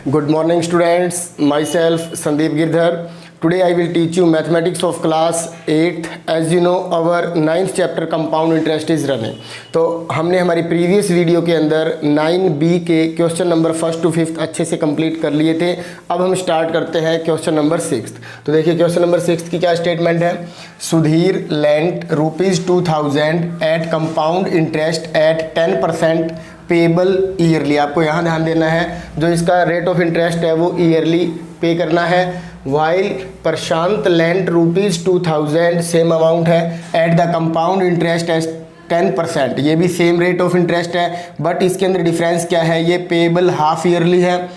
Good morning students, myself Sandeep Girdhar. Today I will teach you mathematics of class 8. As you know our 9th chapter compound interest is running. तो हमने हमारी previous video के अंदर 9B के question number 1st to 5th अच्छे से complete कर लिए थे। अब हम स्टार्ट करते हैं क्वेश्चन नंबर 6th। तो देखिए क्वेश्चन नंबर 6th की क्या स्टेटमेंट है। Sudhir lent ₹2000 at compound interest at 10% payable yearly. आपको यहाँ ध्यान देना है, जो इसका रेट ऑफ इंटरेस्ट है वो ईयरली पे करना है। While Prashant lent ₹2000 same amount है at the compound interest as 10%। ये भी सेम रेट ऑफ इंटरेस्ट है, बट इसके अंदर डिफरेंस क्या है, ये पेबल हाफ ईयरली है।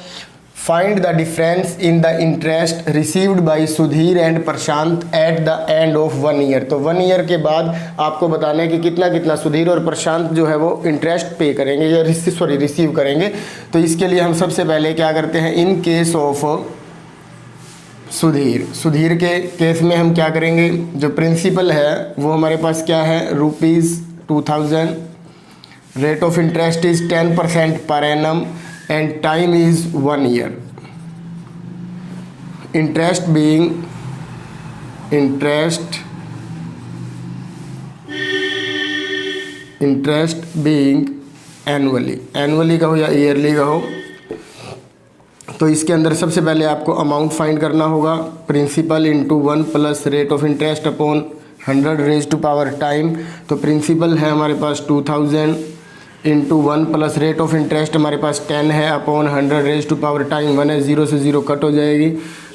Find the difference in the interest received by Sudhir and Prashant at the end of 1 year. तो 1 ईयर के बाद आपको बताना है कि कितना कितना सुधीर और प्रशांत जो है वो इंटरेस्ट पे करेंगे या रिसीव करेंगे। तो इसके लिए हम सबसे पहले क्या करते हैं, इन केस ऑफ सुधीर के केस में हम क्या करेंगे, जो प्रिंसिपल है वो हमारे पास क्या है, ₹2000, rate of interest is 10% per annum and time is 1 year. Interest being annually कहो या ईयरली कहो। तो इसके अंदर सबसे पहले आपको अमाउंट फाइंड करना होगा, principal into 1 plus rate of interest upon 100 raise to power time. तो प्रिंसिपल है हमारे पास 2000 into 1 plus rate of interest हमारे पास 10 है upon 100 raise to power time 1 है, 0 से 0 कट हो जाएगी।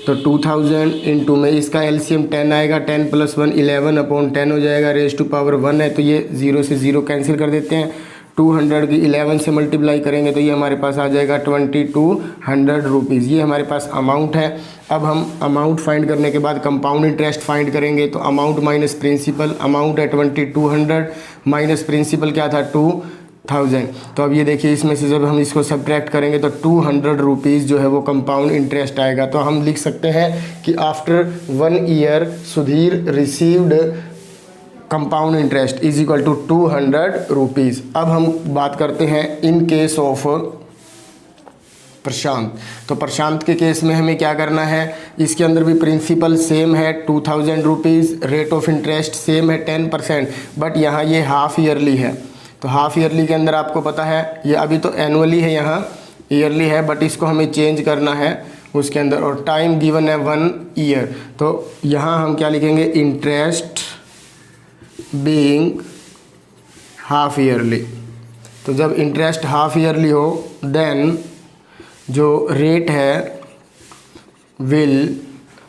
तो 2000 इंटू में इसका एलसीएम 10 आएगा, 10 + 1 11 अपॉन 10 हो जाएगा, रेज टू पावर 1 है तो ये 0 से 0 कैंसिल कर देते हैं। 200 की 11 से मल्टीप्लाई करेंगे तो ये हमारे पास आ जाएगा ₹2200। ये हमारे पास अमाउंट है। अब हम अमाउंट फाइंड करने के बाद कंपाउंड इंटरेस्ट फाइंड करेंगे। तो अमाउंट माइनस प्रिंसिपल, अमाउंट है 2200 माइनस प्रिंसिपल क्या था 2000। तो अब ये देखिए इसमें से जब हम इसको सब्ट्रैक्ट करेंगे तो ₹200 जो है वो कंपाउंड इंटरेस्ट आएगा। तो हम लिख सकते हैं कि after 1 year Sudhir received compound interest is equal to ₹200। अब हम बात करते हैं इन केस ऑफ प्रशांत। तो प्रशांत के केस में हमें क्या करना है, इसके अंदर भी प्रिंसिपल सेम है ₹2000, रेट ऑफ इंटरेस्ट सेम है 10%, बट यहाँ ये हाफ ईयरली है। तो हाफ ईयरली के अंदर आपको पता है ये अभी तो एनुअली है, यहाँ ईयरली है, बट इसको हमें चेंज करना है उसके अंदर। और टाइम गिवन है 1 ईयर। तो यहाँ हम क्या लिखेंगे, इंटरेस्ट बीइंग हाफ ईयरली। तो जब इंटरेस्ट हाफ ईयरली हो देन जो रेट है will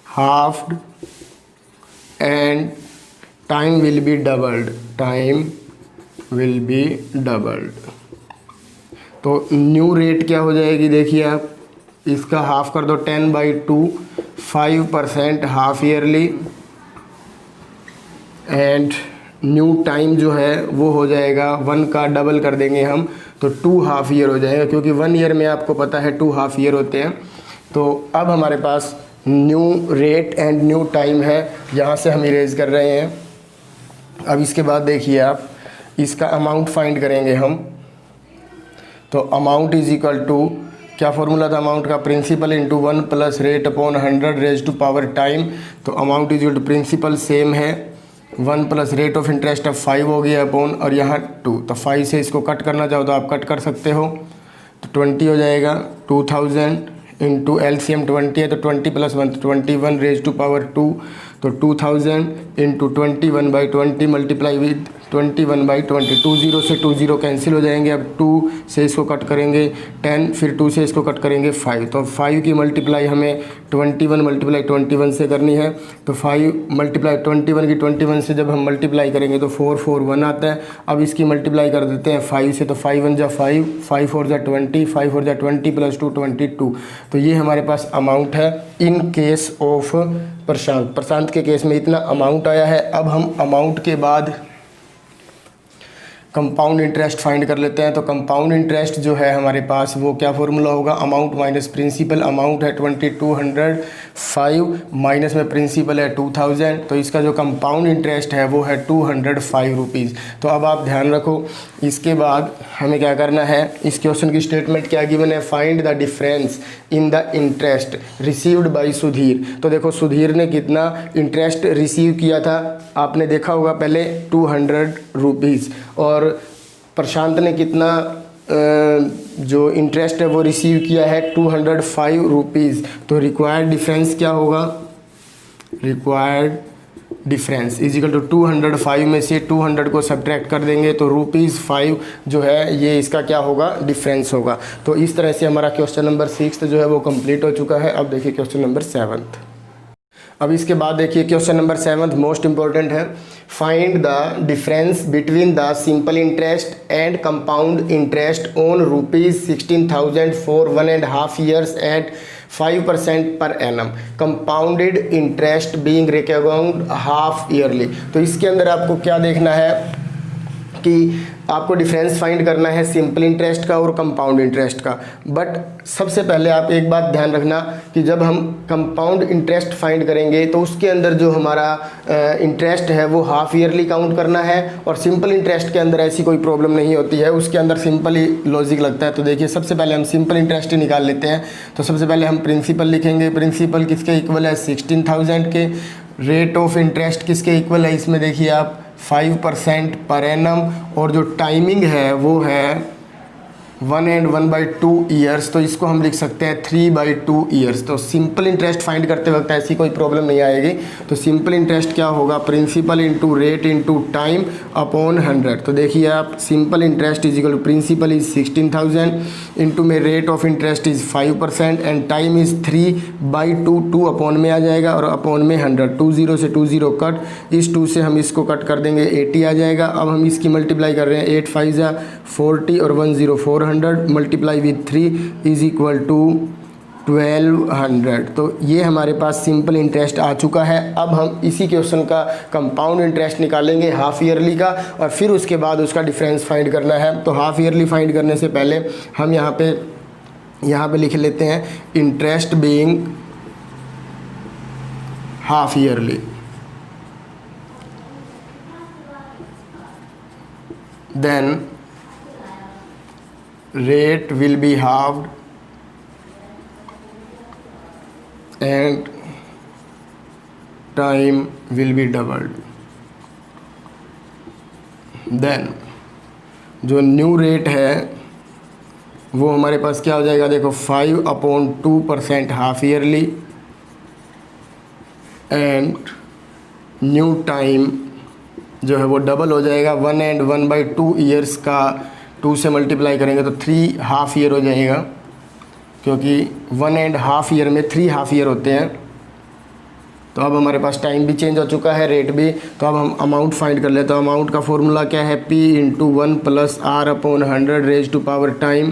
halved and time will be doubled. तो न्यू रेट क्या हो जाएगी, देखिए आप इसका हाफ कर दो 10/2, 5% half yearly, and new time जो है वो हो जाएगा 1 का डबल कर देंगे हम तो 2 हाफ ईयर हो जाएगा, क्योंकि 1 ईयर में आपको पता है 2 हाफ ईयर होते हैं। तो अब हमारे पास new rate and new time है, यहाँ से हम इरेज कर रहे हैं। अब इसके बाद देखिए आप इसका अमाउंट फाइंड करेंगे हम। तो अमाउंट इज इक्वल टू, क्या फॉर्मूला था अमाउंट का, principal into 1 plus rate upon 100 raise to power time. तो amount is equal to principal same है 1 प्लस रेट ऑफ इंटरेस्ट अब 5 हो गया अपॉन, और यहाँ 2। तो 5 से इसको कट करना चाहो तो आप कट कर सकते हो, तो 20 हो जाएगा। 2000 इंटू एलसीएम 20 है तो 20 + 1 तो 21 रेज टू पावर 2। तो 2000 इंटू 21/20 मल्टीप्लाई विद 21/20। 20 से 20 कैंसिल हो जाएंगे। अब 2 से इसको कट करेंगे 10, फिर 2 से इसको कट करेंगे 5। तो 5 की मल्टीप्लाई हमें 21 × 21 से करनी है। तो 5 × 21 की 21 से जब हम मल्टीप्लाई करेंगे तो 441 आता है। अब इसकी मल्टीप्लाई कर देते हैं 5 से, तो 5 × 1 = 5, 5 × 4 = 20, 5 × 4 = 20 + 2 22। तो ये हमारे पास अमाउंट है इन केस ऑफ प्रशांत के केस में इतना अमाउंट आया है। अब हम अमाउंट के बाद कंपाउंड इंटरेस्ट फाइंड कर लेते हैं। तो कंपाउंड इंटरेस्ट जो है हमारे पास वो क्या फॉर्मूला होगा, अमाउंट माइनस प्रिंसिपल। अमाउंट है 2200 5 माइनस में प्रिंसिपल है 2000, तो इसका जो कंपाउंड इंटरेस्ट है वो है 205 रुपीज़। तो अब आप ध्यान रखो, इसके बाद हमें क्या करना है, इस क्वेश्चन की स्टेटमेंट क्या गिवन है, find the difference in the interest received by Sudhir. तो देखो सुधीर ने कितना इंटरेस्ट रिसीव किया था, आपने देखा होगा पहले 200 रुपीज़, और प्रशांत ने कितना जो इंटरेस्ट है वो रिसीव किया है 205 रुपीज़। तो रिक्वायर्ड डिफरेंस क्या होगा, रिक्वायर्ड डिफरेंस इजिकल टू 205 में से 200 को सब्ट्रैक्ट कर देंगे तो ₹5 जो है ये इसका क्या होगा, डिफरेंस होगा। तो इस तरह से हमारा क्वेश्चन नंबर 6 जो है वो कंप्लीट हो चुका है। अब देखिए क्वेश्चन नंबर 7। अब इसके बाद देखिए क्वेश्चन नंबर 7 मोस्ट इंपॉर्टेंट है। Find the difference between the simple interest and compound interest on ₹16,000 for 1.5 years at 5% per annum, compounded interest being recognised half yearly. तो इसके अंदर आपको क्या देखना है कि आपको डिफरेंस फाइंड करना है सिंपल इंटरेस्ट का और कंपाउंड इंटरेस्ट का। बट सबसे पहले आप एक बात ध्यान रखना कि जब हम कंपाउंड इंटरेस्ट फाइंड करेंगे तो उसके अंदर जो हमारा इंटरेस्ट है वो हाफ ईयरली काउंट करना है, और सिंपल इंटरेस्ट के अंदर ऐसी कोई प्रॉब्लम नहीं होती है, उसके अंदर सिंपल ही लॉजिक लगता है। तो देखिए सबसे पहले हम सिंपल इंटरेस्ट ही निकाल लेते हैं। तो सबसे पहले हम प्रिंसिपल लिखेंगे, प्रिंसिपल किसके इक्वल है, 16,000 के। रेट ऑफ इंटरेस्ट किसके इक्वल है, इसमें देखिए आप 5% पर एनम, और जो टाइमिंग है वो है 1 and 1/2 ईयर्स, तो इसको हम लिख सकते हैं 3/2 ईयर्स। तो सिंपल इंटरेस्ट फाइंड करते वक्त ऐसी कोई प्रॉब्लम नहीं आएगी। तो सिंपल इंटरेस्ट क्या होगा, principal into rate into time upon 100। तो देखिए आप simple interest is equal to principal is 16,000 into में rate of interest is 5% and time is 3/2, 2 upon में आ जाएगा और अपॉन में 100, 20 से 20 कट, इस 2 से हम इसको कट कर देंगे 80 आ जाएगा। अब हम इसकी मल्टीप्लाई कर रहे हैं, 8 5 जा 40 और 1 0 400 multiply with 3 is equal to 1200। तो ये हमारे पास सिंपल इंटरेस्ट आ चुका है। अब हम इसी क्वेश्चन का कंपाउंड इंटरेस्ट निकालेंगे हाफ ईयरली का, और फिर उसके बाद उसका डिफरेंस फाइंड करना है। तो हाफ ईयरली फाइंड करने से पहले हम यहाँ पे लिख लेते हैं interest being half yearly, then rate will be halved and time will be doubled. Then जो न्यू रेट है वो हमारे पास क्या हो जाएगा, देखो 5/2% half yearly and new time जो है वो डबल हो जाएगा। 1 and 1/2 ईयर्स का 2 से मल्टीप्लाई करेंगे तो 3 हाफ ईयर हो जाएगा, क्योंकि 1.5 ईयर में 3 हाफ ईयर होते हैं। तो अब हमारे पास टाइम भी चेंज हो चुका है, रेट भी। तो अब हम अमाउंट फाइंड कर लेते हैं। तो अमाउंट का फॉर्मूला क्या है, P × 1 + R/100 raise to power time.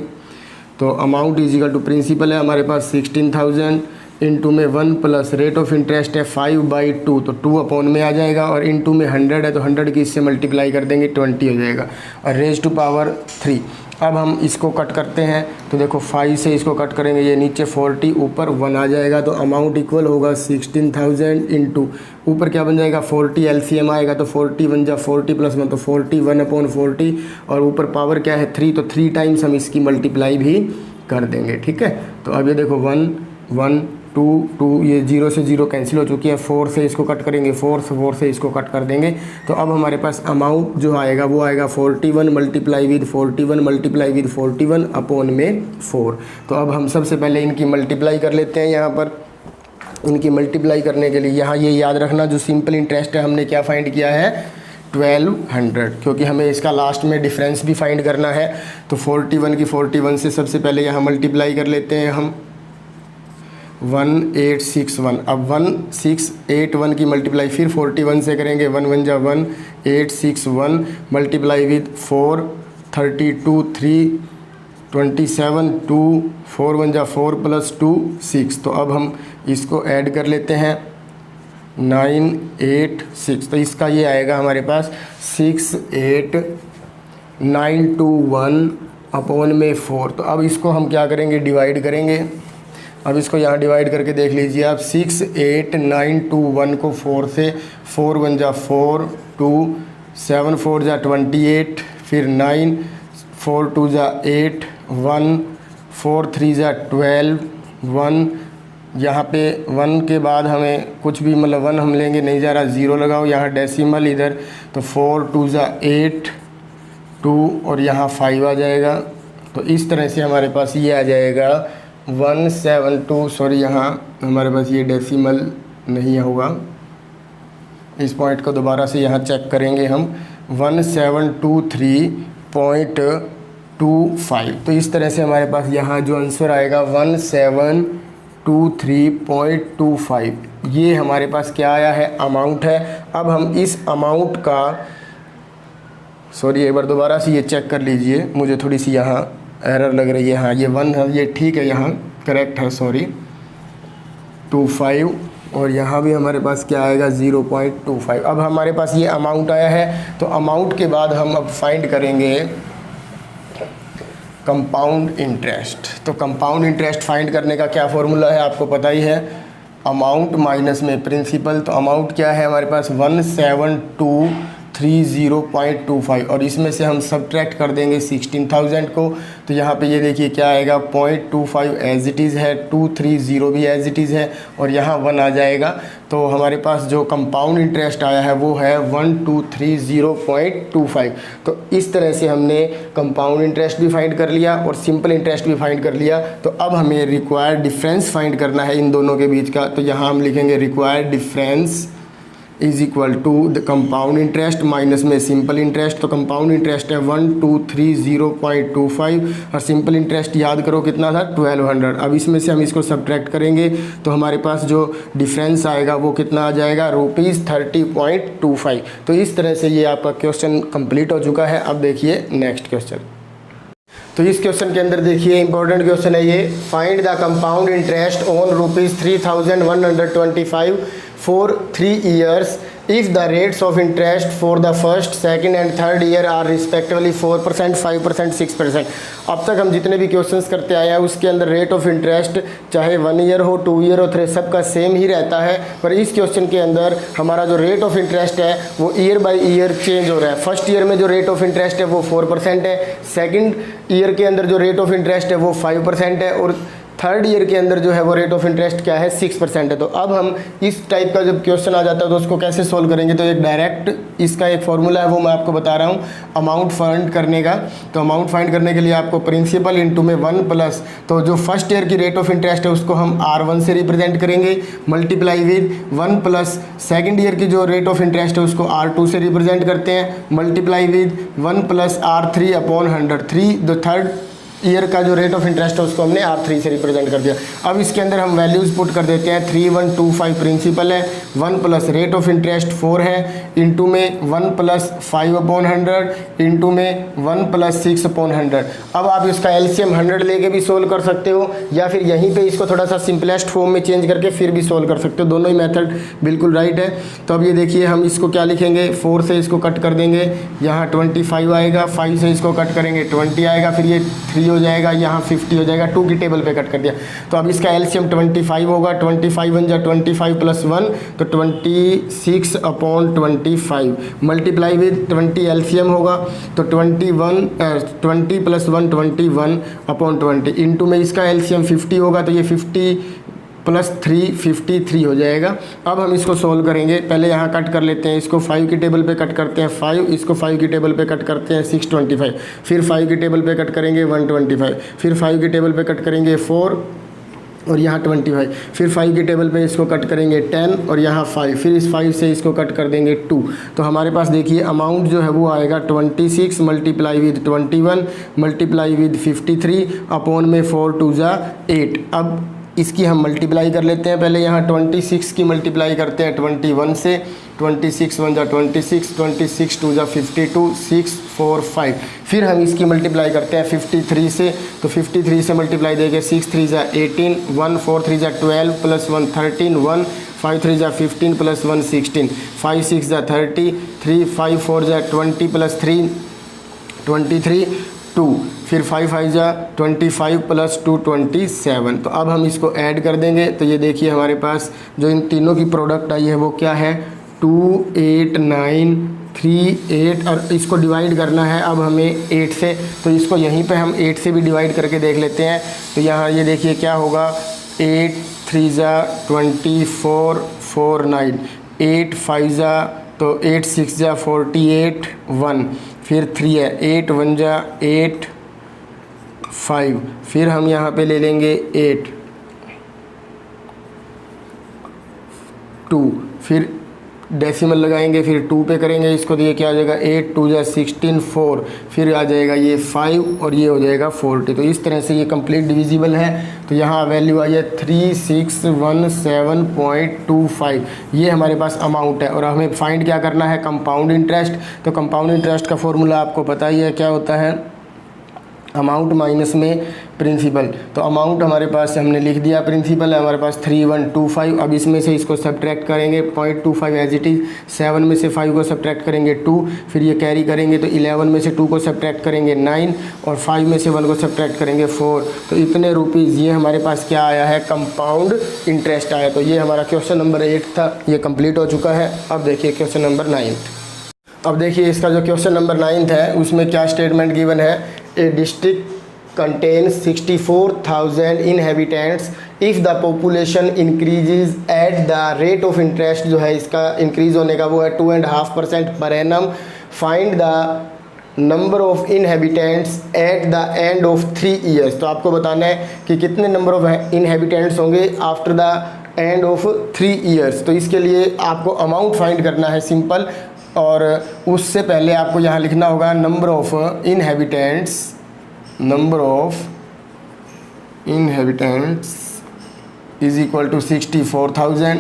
तो amount is equal to principal है हमारे पास 16,000 इंटू में 1 प्लस रेट ऑफ इंटरेस्ट है 5/2, तो 2 अपॉन में आ जाएगा, और इंटू में 100 है तो 100 की इससे मल्टीप्लाई कर देंगे 20 हो जाएगा, और रेज़ टू पावर 3। अब हम इसको कट करते हैं। तो देखो 5 से इसको कट करेंगे, ये नीचे 40 ऊपर 1 आ जाएगा। तो अमाउंट इक्वल होगा 16,000 इंटू ऊपर क्या बन जाएगा 40, एलसीएम आएगा तो 40 बन जा 40 + 1 तो 41/40, और ऊपर पावर क्या है 3, तो 3 टाइम्स हम इसकी मल्टीप्लाई भी कर देंगे। ठीक है, तो अब ये देखो 1 1 2 2, ये 0 से 0 कैंसिल हो चुकी है। 4 से इसको कट करेंगे, 4 से इसको कट कर देंगे। तो अब हमारे पास अमाउंट जो आएगा वो आएगा 41 multiply with 41 multiply with 41 upon में 4। तो अब हम सबसे पहले इनकी मल्टीप्लाई कर लेते हैं। यहाँ पर इनकी मल्टीप्लाई करने के लिए यहाँ ये याद रखना, जो सिंपल इंटरेस्ट है हमने क्या फाइंड किया है 1200, क्योंकि हमें इसका लास्ट में डिफरेंस भी फाइंड करना है। तो 41 की 41 से सबसे पहले यहाँ मल्टीप्लाई कर लेते हैं हम 1861। अब 1681 की मल्टीप्लाई फिर 41 से करेंगे, 1 1 जा 1 861 मल्टीप्लाई विद 4 32 3 27 2 4 1 जा 4 + 2 6। तो अब हम इसको ऐड कर लेते हैं 986। तो इसका ये आएगा हमारे पास 68921 अपॉन में 4। तो अब इसको हम क्या करेंगे डिवाइड करेंगे। अब इसको यहाँ डिवाइड करके देख लीजिए आप, 6 8 9 2 1 को 4 से, 4 1 जा 4 2 7 4 जा 28, फिर 9 4 2 जा 8 1 4 3 जा 12 1, यहाँ पे 1 के बाद हमें कुछ भी मतलब 1 हम लेंगे नहीं जा रहा, 0 लगाओ, यहाँ डेसिमल इधर, तो 4 2 जा 8 2 और यहाँ 5 आ जाएगा। तो इस तरह से हमारे पास ये आ जाएगा 172, सॉरी यहाँ हमारे पास ये डेसिमल नहीं होगा, इस पॉइंट को दोबारा से यहाँ चेक करेंगे हम, 1723.25। तो इस तरह से हमारे पास यहाँ जो आंसर आएगा 1723.25, ये हमारे पास क्या आया है, अमाउंट है। अब हम इस अमाउंट का, सॉरी एक बार दोबारा से ये चेक कर लीजिए, मुझे थोड़ी सी यहाँ एरर लग रही है। हाँ ये 1 है, ये ठीक है, यहाँ करेक्ट है, सॉरी 25, और यहाँ भी हमारे पास क्या आएगा 0.25। अब हमारे पास ये अमाउंट आया है, तो अमाउंट के बाद हम अब फाइंड करेंगे कंपाउंड इंटरेस्ट। तो कंपाउंड इंटरेस्ट फाइंड करने का क्या फॉर्मूला है आपको पता ही है, अमाउंट माइनस में प्रिंसिपल। तो अमाउंट क्या है हमारे पास 1723.25, और इसमें से हम सब्ट्रैक्ट कर देंगे 16,000 को। तो यहाँ पे ये देखिए क्या आएगा, 0.25 एज इट इज़ है, 230 भी एज इट इज़ है, और यहाँ 1 आ जाएगा। तो हमारे पास जो कंपाउंड इंटरेस्ट आया है वो है 1230.25। तो इस तरह से हमने कंपाउंड इंटरेस्ट भी फाइंड कर लिया और सिंपल इंटरेस्ट भी फाइंड कर लिया। तो अब हमें रिक्वायर्ड डिफरेंस फाइंड करना है इन दोनों के बीच का। तो यहाँ हम लिखेंगे required difference is equal to the compound interest minus में सिंपल इंटरेस्ट। तो कंपाउंड इंटरेस्ट है 1230.25 और सिंपल इंटरेस्ट याद करो कितना था 1200। अब इसमें से हम इसको सब्ट्रैक्ट करेंगे तो हमारे पास जो डिफरेंस आएगा वो कितना आ जाएगा, ₹30.25। तो इस तरह से ये आपका क्वेश्चन कंप्लीट हो चुका है। अब देखिए नेक्स्ट क्वेश्चन। तो इस क्वेश्चन के अंदर देखिए इंपॉर्टेंट क्वेश्चन है ये, find the compound interest on ₹3,125 for 3 years if the rates of interest for the first, second and third year are respectively 4%, 5%, 6%। अब तक हम जितने भी क्वेश्चंस करते आए हैं उसके अंदर रेट ऑफ इंटरेस्ट चाहे 1 ईयर हो, 2 ईयर हो, 3 सबका सेम ही रहता है। पर इस क्वेश्चन के अंदर हमारा जो रेट ऑफ इंटरेस्ट है वो ईयर बाय ईयर चेंज हो रहा है। फर्स्ट ईयर में जो रेट ऑफ इंटरेस्ट है वो 4% है, सेकेंड ईयर के अंदर जो रेट ऑफ इंटरेस्ट है वो 5% है, और थर्ड ईयर के अंदर जो है वो रेट ऑफ इंटरेस्ट क्या है 6% है। तो अब हम इस टाइप का जब क्वेश्चन आ जाता है तो उसको कैसे सोल्व करेंगे, तो एक डायरेक्ट इसका एक फॉर्मूला है वो मैं आपको बता रहा हूँ अमाउंट फाइंड करने का। तो अमाउंट फाइंड करने के लिए आपको प्रिंसिपल इंटू में 1 प्लस, तो जो फर्स्ट ईयर की रेट ऑफ इंटरेस्ट है उसको हम R1 से रिप्रेजेंट करेंगे, multiply with 1 plus second year की जो रेट ऑफ इंटरेस्ट है उसको R2 से रिप्रेजेंट करते हैं, multiply with 1 plus R3 upon 100। 3 जो थर्ड ईयर का जो रेट ऑफ इंटरेस्ट है उसको हमने R3 से रिप्रेजेंट कर दिया। अब इसके अंदर हम वैल्यूज़ पुट कर देते हैं। 3125 प्रिंसिपल है, 1 प्लस रेट ऑफ इंटरेस्ट 4 है, इंटू में 1 प्लस 5/100, इंटू में 1 प्लस 6/100। अब आप इसका एलसीएम 100 लेके भी सोल्व कर सकते हो या फिर यहीं पे इसको थोड़ा सा सिंपलेस्ट फॉर्म में चेंज करके फिर भी सोल्व कर सकते हो, दोनों ही मेथड बिल्कुल राइट है। तो अब ये देखिए हम इसको क्या लिखेंगे, 4 से इसको कट कर देंगे, यहाँ 25 आएगा, 5 से इसको कट करेंगे 20 आएगा, फिर ये 3 हो जाएगा, यहाँ 50 हो जाएगा, 2 की टेबल पे कट कर दिया। तो अब इसका एलसीएम 25 होगा, 25 बन जा 25 प्लस 1 तो 26/25 मल्टीप्लाई विद 20 एलसीएम होगा तो 20 प्लस 1 21/20 इंटू में इसका एलसीएम 50 होगा तो ये 50 प्लस 3 53 हो जाएगा। अब हम इसको सोल्व करेंगे, पहले यहाँ कट कर लेते हैं, इसको 5 की टेबल पे कट करते हैं 5, इसको 5 की टेबल पे कट करते हैं 625, फिर 5 की टेबल पे कट करेंगे 125, फिर 5 की टेबल पे कट करेंगे 4 और यहाँ 25, फिर 5 की टेबल पे इसको कट करेंगे 10 और यहाँ 5, फिर इस 5 से इसको कट कर देंगे 2। तो हमारे पास देखिए अमाउंट जो है वो आएगा 26 multiply with 21 multiply with 53 upon में 4 2 जा 8। अब इसकी हम मल्टीप्लाई कर लेते हैं, पहले यहाँ 26 की मल्टीप्लाई करते हैं 21 से, 26 1 जा 26, 26 2 जा 52, 6 4 5। फिर हम इसकी मल्टीप्लाई करते हैं 53 से, तो 53 से मल्टीप्लाई देंगे 6 3 जा 18, 1 4 3 जा 12 प्लस 1 13, 1 5 3 जा 15 प्लस 1 16, 5 6 जा 30, 3 5 4 जा 20 प्लस 3 23, 2, फिर 5 5 जा 25 प्लस 2 27। तो अब हम इसको ऐड कर देंगे तो ये देखिए हमारे पास जो इन तीनों की प्रोडक्ट आई है वो क्या है 2 8 9 3 8, और इसको डिवाइड करना है अब हमें 8 से। तो इसको यहीं पे हम 8 से भी डिवाइड करके देख लेते हैं। तो यहाँ ये देखिए क्या होगा 8 3 जा 24 4 9, 8 5 जा तो 8 6 जा 48 1, फिर 3 है 8 1 जा 8 5, फिर हम यहाँ पे ले लेंगे 8 2, फिर डेसिमल लगाएंगे, फिर 2 पे करेंगे इसको तो ये क्या आ जाएगा 8 2 जा 16 4, फिर आ जाएगा ये 5 और ये हो जाएगा 40। तो इस तरह से ये कंप्लीट डिविजिबल है। तो यहाँ वैल्यू आई है 3617.25। ये हमारे पास अमाउंट है और हमें फाइंड क्या करना है कंपाउंड इंटरेस्ट। तो कंपाउंड इंटरेस्ट का फॉर्मूला आपको पता ही है क्या होता है, अमाउंट माइनस में प्रिंसिपल। तो अमाउंट हमारे पास हमने लिख दिया, प्रिंसिपल है हमारे पास 3125। अब इसमें से इसको सब्ट्रैक्ट करेंगे 0.25 एज इट इज़, 7 में से 5 को सब्ट्रैक्ट करेंगे 2, फिर ये कैरी करेंगे तो 11 में से 2 को सब्ट्रैक्ट करेंगे 9, और 5 में से 1 को सब्ट्रैक्ट करेंगे 4। तो इतने रुपीज़ ये हमारे पास क्या आया है कंपाउंड इंटरेस्ट आया। तो ये हमारा क्वेश्चन नंबर 8 था, ये कंप्लीट हो चुका है। अब देखिए क्वेश्चन नंबर 9। अब देखिए इसका जो क्वेश्चन नंबर 9 है उसमें क्या स्टेटमेंट गिवन है, ए district contains 64,000 inhabitants if the population increases at the rate of interest, जो है इसका इंक्रीज होने का वो है 2.5% per annum. Find the number of inhabitants eight the end of 3 years। तो आपको बताना है कि कितने नंबर ऑफ इनहेबिटेंट्स होंगे after the end of 3 years। तो इसके लिए आपको अमाउंट फाइंड करना है सिंपल, और उससे पहले आपको यहाँ लिखना होगा number of inhabitants, number of inhabitants is equal to 64,000।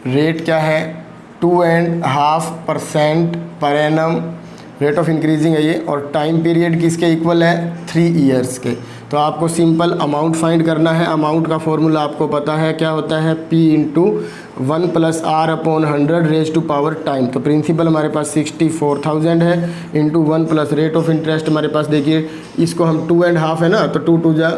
Rate क्या है 2.5% per annum, rate of increasing है ये, और टाइम पीरियड किसके इक्वल है 3 years के। तो आपको सिंपल अमाउंट फाइंड करना है। अमाउंट का फॉर्मूला आपको पता है क्या होता है, P into 1 + R/100 raise to power time. तो प्रिंसिपल हमारे पास 64,000 है into 1 plus rate of interest हमारे पास देखिए इसको हम 2.5 है ना, तो 2 2 जा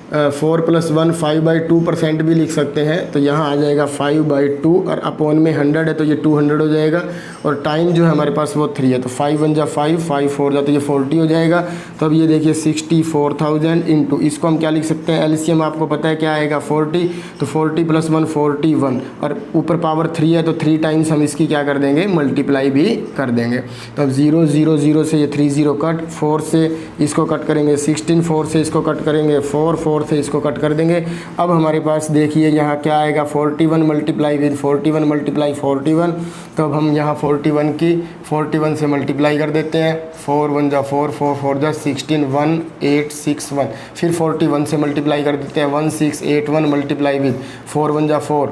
4 + 1 5/2% भी लिख सकते हैं। तो यहाँ आ जाएगा 5/2 और अपॉन में 100 है तो ये 200 हो जाएगा, और टाइम जो है हमारे पास वो 3 है। तो 5 1 जा 5, 5 4 जा तो ये 40 हो जाएगा। तो अब ये देखिए 64,000 इंटू इसको हम क्या लिख सकते हैं, एलसीएम आपको पता है क्या आएगा 40। तो 40 + 1 41, और ऊपर पावर 3 है तो 3 टाइम्स हम इसकी क्या कर देंगे मल्टीप्लाई भी कर देंगे। तो अब 0 0 0 से ये 3 0 कट, 4 से इसको कट करेंगे 16, 4 से इसको कट करेंगे 4 4 से इसको कट कर देंगे। अब हमारे पास देखिए यहाँ क्या आएगा 41 मल्टीप्लाई विद 41 मल्टीप्लाई 41। तो अब हम यहाँ 41 की 41 से मल्टीप्लाई कर देते हैं, 4 1 जा 4, 4 4 जा 16, 1861। फिर 41 से मल्टीप्लाई कर देते हैं 1681 मल्टीप्लाई विद 4 1 जा 4,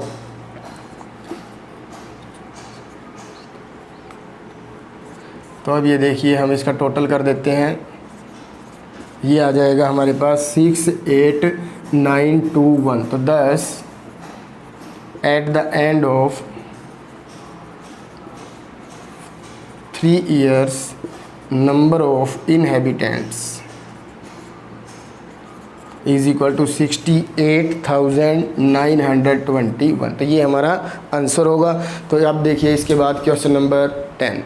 तो अब ये देखिए हम इसका टोटल कर देते हैं, ये आ जाएगा हमारे पास 68921। तो 10 at the end of 3 years number of inhabitants is equal to 68,921। तो ये हमारा आंसर होगा। तो अब देखिए इसके बाद क्वेश्चन नंबर 10।